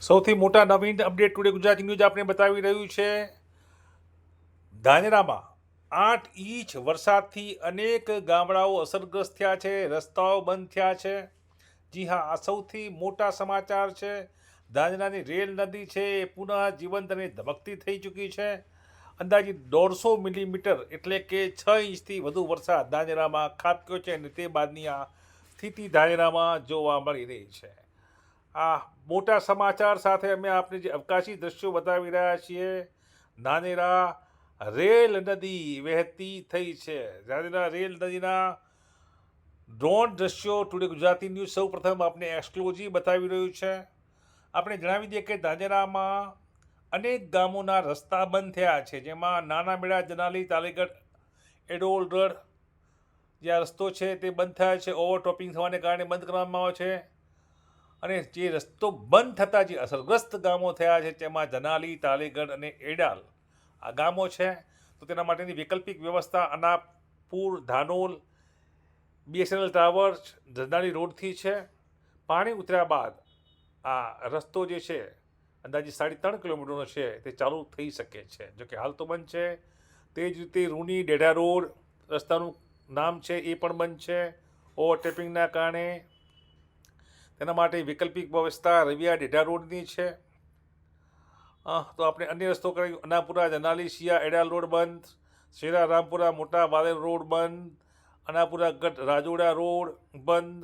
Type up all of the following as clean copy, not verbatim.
સૌથી મોટા નવીન update today Gujarati news આપણે બતાવી રહ્યું છે ધાનેરામાં 8 ઇંચ વરસાદથી અનેક ગામડાઓ અસરગ્રસ્ત થયા છે, રસ્તાઓ બંધ થયા છે। જી હા, આ સૌથી મોટા સમાચાર છે। ધાનેરાની રેલ નદી છે એ પુનઃ જીવંત અને ધબકતી થઈ ચૂકી છે। અંદાજિત 150 મિલીમીટર એટલે કે 6 ઇંચથી વધુ વરસાદ ધાનેરામાં ખાબક્યો છે અને તે બાદની આ સ્થિતિ ધાનેરામાં જોવા મળી રહી છે। આ મોટા સમાચાર સાથે અમે આપને જે અવકાશી દ્રશ્યો બતાવી રહ્યા છીએ। ધાનેરા રેલ નદી વહેતી થઈ છે। ધાનેરા રેલ નદીના ડ્રોન દ્રશ્યો ટુડે ગુજરાતી ન્યૂઝ સૌ પ્રથમ આપને એક્સક્લુઝિવ બતાવી રહ્યું છે। આપણે જણાવી દઈએ કે ધાનેરામાં અનેક ગામોના રસ્તા બંધ થયા છે, જેમાં નાના મેળા, જનાલી, તાલીગઢ, એડોલ રોડ જે રસ્તો છે તે બંધ થયા છે। ઓવરટોપિંગ થવાને કારણે બંધ કરવામાં આવ્યો છે અને જે રસ્તો બંધ થતાં જે અસરગ્રસ્ત ગામો થયા છે તેમાં જનાલી, તાલીગઢ અને એડાલ આ ગામો છે। તો તેના માટેની વૈકલ્પિક વ્યવસ્થા અનાપુર, ધાનોલ, BSNL ટાવર, જનાલી રોડથી છે। પાણી ઉતર્યા બાદ આ રસ્તો જે છે અંદાજે 3.5 કિલોમીટરનો છે તે ચાલુ થઈ શકે છે, જોકે હાલ તો બંધ છે। તે જ રીતે રૂની ડેઢા રોડ રસ્તાનું નામ છે એ પણ બંધ છે ઓવરટેપિંગના કારણે। તેના માટે વૈકલ્પિક વ્યવસ્થા રવિયા ડેઢા રોડની છે। તો આપણે અન્ય રસ્તો કરી અનાપુરા, જનાલી, શિયા, એડાલ રોડ બંધ, શેરા રામપુરા, મોટા વાલેર રોડ બંધ, અનાપુરા ગઢ રાજોડા રોડ બંધ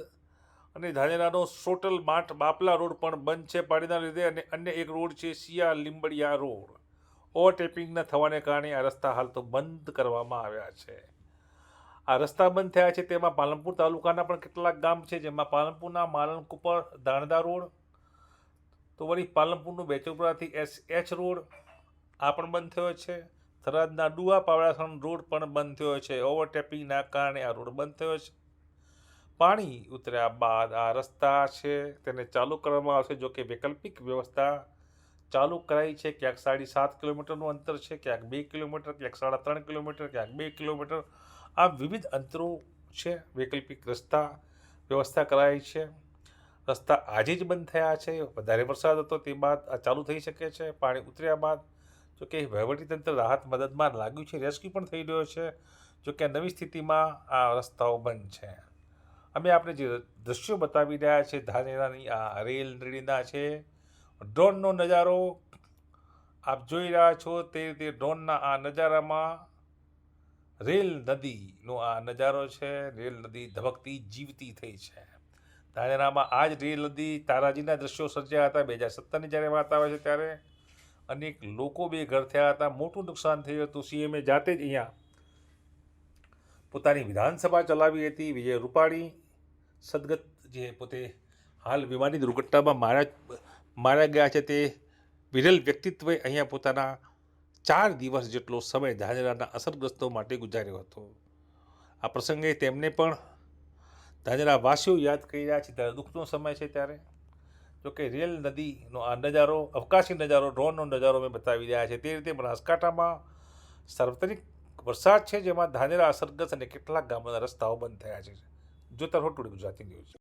અને ધાનેરાનો સોટલ માઠ બાપલા રોડ પણ બંધ છે પાણીના લીધે। અને અન્ય એક રોડ છે શિયા લીંબડિયા રોડ, ઓવરટેપિંગ ન થવાને કારણે આ રસ્તા હાલ તો બંધ કરવામાં આવ્યા છે। આ રસ્તા બંધ થયા છે તેમાં પાલનપુર તાલુકાના પણ કેટલાક ગામ છે, જેમાં પાલનપુરના માલણકુપર દાણદા રોડ, તો વળી પાલનપુરનું બેચોપરાથી SH રોડ આ પણ બંધ થયો છે। થરાદના ડુઆ પાવડાસણ રોડ પણ બંધ થયો છે, ઓવરટેપિંગના કારણે આ રોડ બંધ થયો છે। પાણી ઉતર્યા બાદ આ રસ્તા છે તેને ચાલુ કરવામાં આવશે, જોકે વૈકલ્પિક વ્યવસ્થા ચાલુ કરાઈ છે। ક્યાંક 7.5 કિલોમીટરનું અંતર છે, ક્યાંક 2 કિલોમીટર, ક્યાંક 3.5 કિલોમીટર, ક્યાંક 2 કિલોમીટર, આ વિવિધ અંતરો છે। વૈકલ્પિક રસ્તા વ્યવસ્થા કરાઈ છે। રસ્તા આજે જ બંધ થયા છે, વધારે વરસાદ હતો તે બાદ આ ચાલુ થઈ શકે છે પાણી ઉતર્યા બાદ। જોકે વહીવટીતંત્ર રાહત મદદમાં લાગ્યું છે, રેસ્ક્યુ પણ થઈ રહ્યો છે, જોકે નવી સ્થિતિમાં આ રસ્તાઓ બંધ છે। અમે આપણે જે દ્રશ્યો બતાવી રહ્યા છે ધાનેરાની આ રેલ નદીના છે, ડ્રોનનો નજારો આપ જોઈ રહ્યા છો તે રીતે ડ્રોનના આ નજારામાં રેલ નદીનો આ નજારો છે। રેલ નદી ધબકતી જીવતી થઈ છે। ધાનેરામાં આ જ રેલ નદી તારાજીના દ્રશ્યો સર્જ્યા હતા 2017ની જ્યારે વાત આવે છે ત્યારે અનેક લોકો બેઘર થયા હતા, મોટું નુકસાન થયું હતું। CMએ જાતે જ અહીંયા પોતાની વિધાનસભા ચલાવી હતી। વિજય રૂપાણી સદગત જે પોતે હાલ વિમાની દુર્ઘટનામાં માર્યા ગયા છે, તે વિરલ વ્યક્તિત્વે અહીંયા પોતાના 4 દિવસ જેટલો સમય ધાનેરાના અસરગ્રસ્તો માટે ગુજાર્યો હતો। આ પ્રસંગે તેમને પણ ધાનેરા વાસીઓ યાદ કરી રહ્યા છે ત્યારે દુઃખનો સમય છે ત્યારે। જોકે રેલ નદીનો આ નજારો, અવકાશી નજારો, ડ્રોનનો નજારો અમે બતાવી રહ્યા છે। તે રીતે બનાસકાંઠામાં સાર્વત્રિક વરસાદ છે, જેમાં ધાનેરા અસરગ્રસ્ત અને કેટલાક ગામોના રસ્તાઓ બંધ થયા છે। જોતા રહો ટુડે ગુજરાતી ન્યૂઝ।